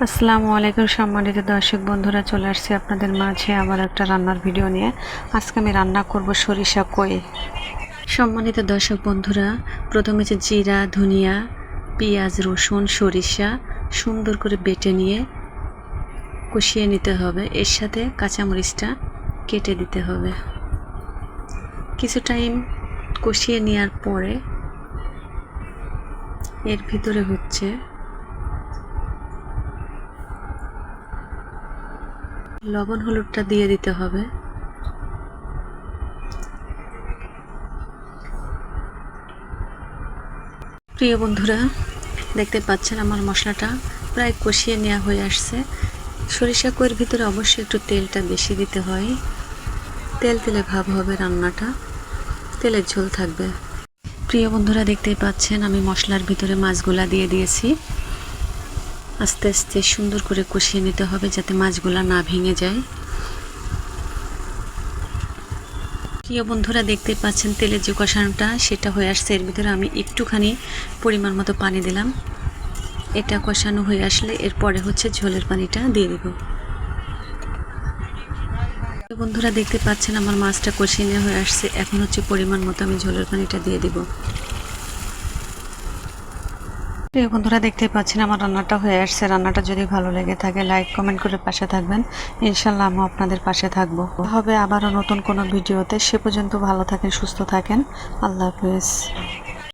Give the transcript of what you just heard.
আসসালামু আলাইকুম সম্মানিত দর্শক বন্ধুরা, চলে আসছি আপনাদের মাঝে আবার একটা রান্নার ভিডিও নিয়ে। আজকে আমি রান্না করব সরিষা কই। সম্মানিত দর্শক বন্ধুরা, প্রথমে যে জিরা, ধনিয়া, পেঁয়াজ, রসুন, সরিষা সুন্দর করে বেটে নিয়ে কষিয়ে নিতে হবে। এর সাথে কাঁচামরিচটা কেটে দিতে হবে। কিছু টাইম কষিয়ে নেওয়ার পরে এর ভিতরে হচ্ছে লবণ হলুদটা দিয়ে দিতে হবে। প্রিয় বন্ধুরা, দেখতে পাচ্ছেন আমার মশলাটা প্রায় কষিয়ে নেওয়া হয়ে আসছে। সরিষা কইয়ের ভিতরে অবশ্যই একটু তেলটা বেশি দিতে হয়, তেল তেলে ভাব হবে, রান্নাটা তেলের ঝোল থাকবে। প্রিয় বন্ধুরা, দেখতেই পাচ্ছেন আমি মশলার ভিতরে মাছগুলা দিয়ে দিয়েছি। আস্তে আস্তে সুন্দর করে কষিয়ে নিতে হবে যাতে মাছগুলা না ভেঙে যায়। প্রিয় বন্ধুরা, দেখতেই পাচ্ছেন তেলের যে কষানোটা সেটা হয়ে আসছে। এর ভিতরে আমি একটুখানি পরিমাণ মতো পানি দিলাম। এটা কষানো হয়ে আসলে এরপরে হচ্ছে ঝোলের পানিটা দিয়ে দেব। বন্ধুরা, দেখতে পাচ্ছেন আমার মাছটা কষিয়ে নেওয়া হয়ে আসছে। এখন হচ্ছে পরিমাণ মতো আমি ঝোলের পানিটা দিয়ে দিব। প্রিয় বন্ধুরা, দেখতে পাচ্ছেন আমার রান্নাটা হয়ে আসছে। রান্নাটা যদি ভালো লেগে থাকে লাইক কমেন্ট করে পাশে থাকবেন। ইনশাল্লাহ আমি আপনাদের পাশে থাকবো। হবে আবারও নতুন কোনো ভিডিওতে। সে পর্যন্ত ভালো থাকেন, সুস্থ থাকেন। আল্লাহ হাফেজ।